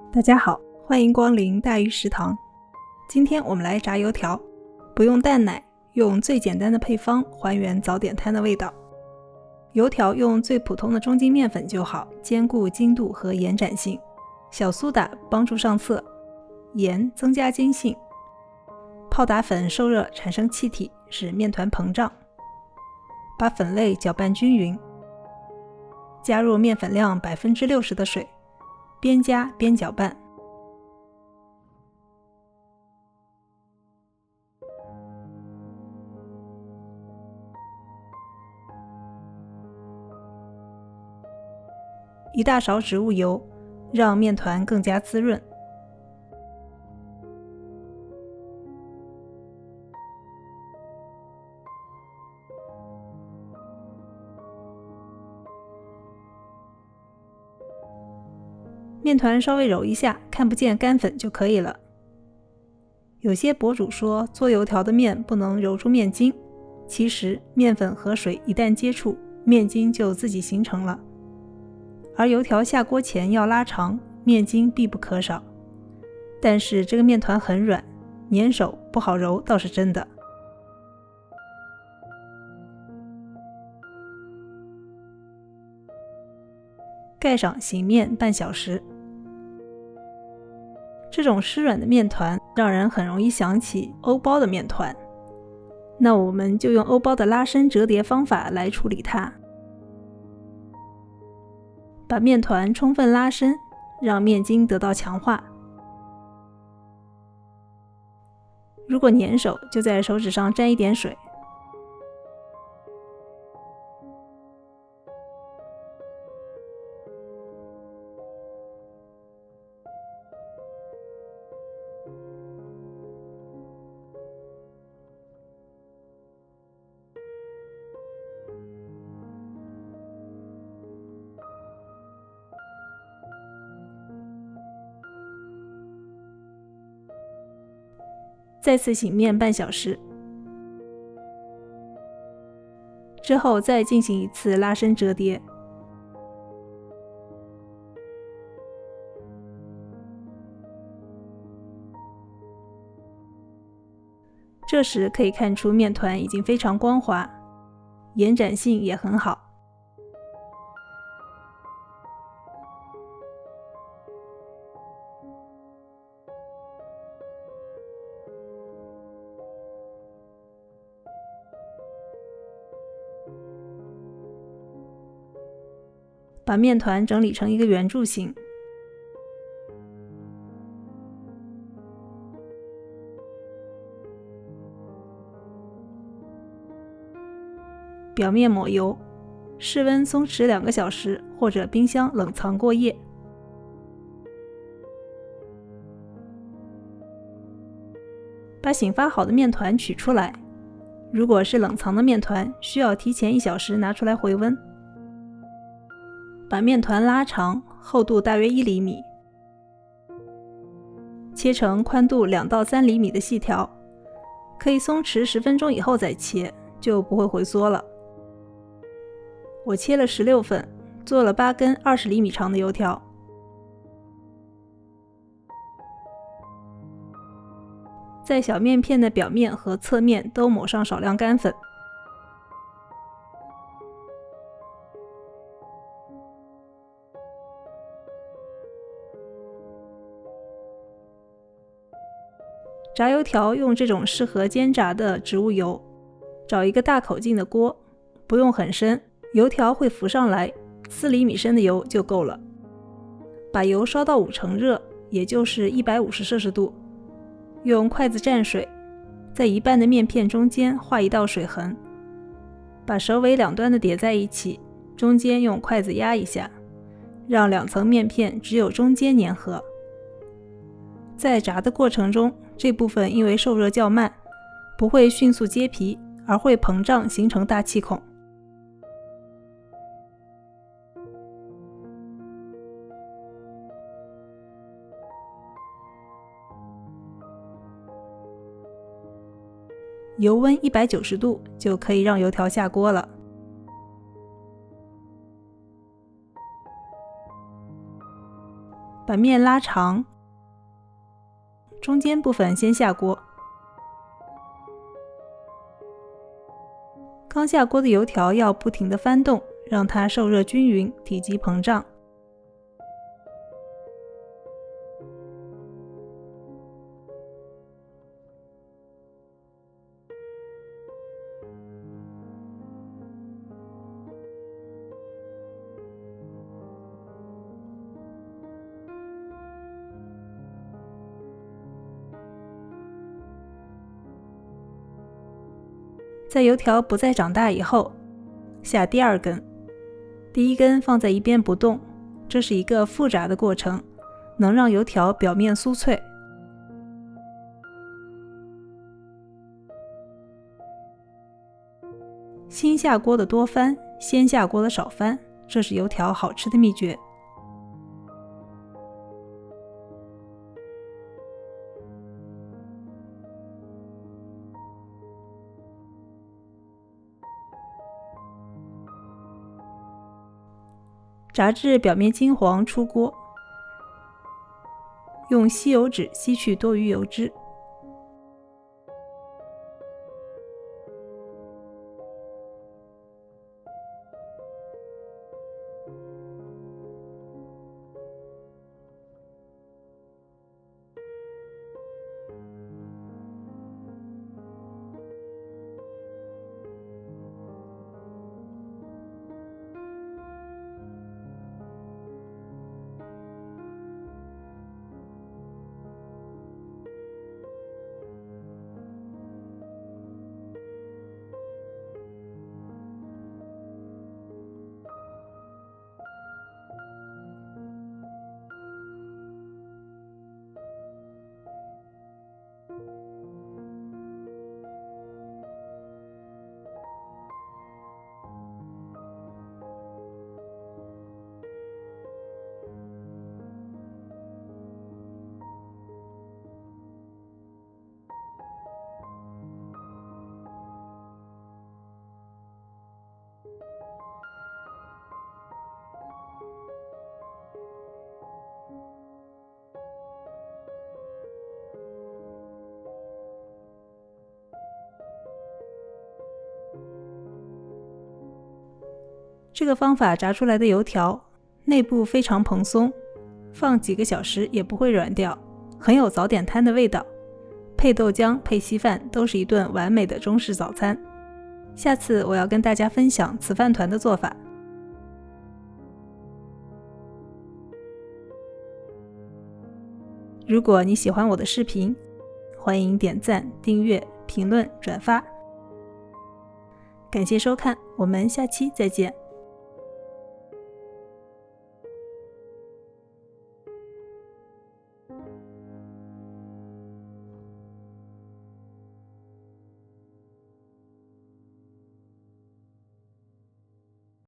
大家好，欢迎光临大鱼食堂。今天我们来炸油条，不用淡奶，用最简单的配方还原早点摊的味道。油条用最普通的中筋面粉就好，兼顾筋度和延展性。小苏打帮助上色，盐增加筋性。泡打粉受热产生气体，使面团膨胀。把粉类搅拌均匀，加入面粉量60%的水，边加边搅拌。1大勺植物油，让面团更加滋润。面团稍微揉一下，看不见干粉就可以了。有些博主说做油条的面不能揉出面筋，其实面粉和水一旦接触，面筋就自己形成了。而油条下锅前要拉长，面筋必不可少。但是这个面团很软，粘手不好揉倒是真的。盖上醒面半小时。这种湿软的面团让人很容易想起欧包的面团，那我们就用欧包的拉伸折叠方法来处理它。把面团充分拉伸，让面筋得到强化。如果粘手，就在手指上沾一点水。再次醒面半小时，之后再进行一次拉伸折叠。这时可以看出面团已经非常光滑，延展性也很好。把面团整理成一个圆柱形，表面抹油，室温松弛2个小时，或者冰箱冷藏过夜。把醒发好的面团取出来，如果是冷藏的面团，需要提前1小时拿出来回温。把面团拉长，厚度大约1厘米，切成宽度2到3厘米的细条，可以松弛10分钟以后再切，就不会回缩了。我切了16份，做了8根20厘米长的油条。在小面片的表面和侧面都抹上少量干粉。炸油条用这种适合煎炸的植物油，找一个大口径的锅，不用很深，油条会浮上来，4厘米深的油就够了。把油烧到5成热，也就是150摄氏度，用筷子蘸水，在一半的面片中间画一道水痕，把首尾两端的叠在一起，中间用筷子压一下，让2层面片只有中间粘合。在炸的过程中，这部分因为受热较慢，不会迅速结皮，而会膨胀形成大气孔。油温190度就可以让油条下锅了。把把面拉长，中间部分先下锅。刚下锅的油条要不停地翻动，让它受热均匀，体积膨胀。在油条不再长大以后，下第二根，第一根放在一边不动，这是一个复炸的过程，能让油条表面酥脆。新下锅的多翻，先下锅的少翻，这是油条好吃的秘诀。炸至表面金黄出锅，用吸油纸吸去多余油脂。这个方法炸出来的油条内部非常蓬松，放几个小时也不会软掉，很有早点摊的味道。配豆浆、配稀饭都是一顿完美的中式早餐。下次我要跟大家分享糍饭团的做法。如果你喜欢我的视频，欢迎点赞、订阅、评论、转发。感谢收看，我们下期再见。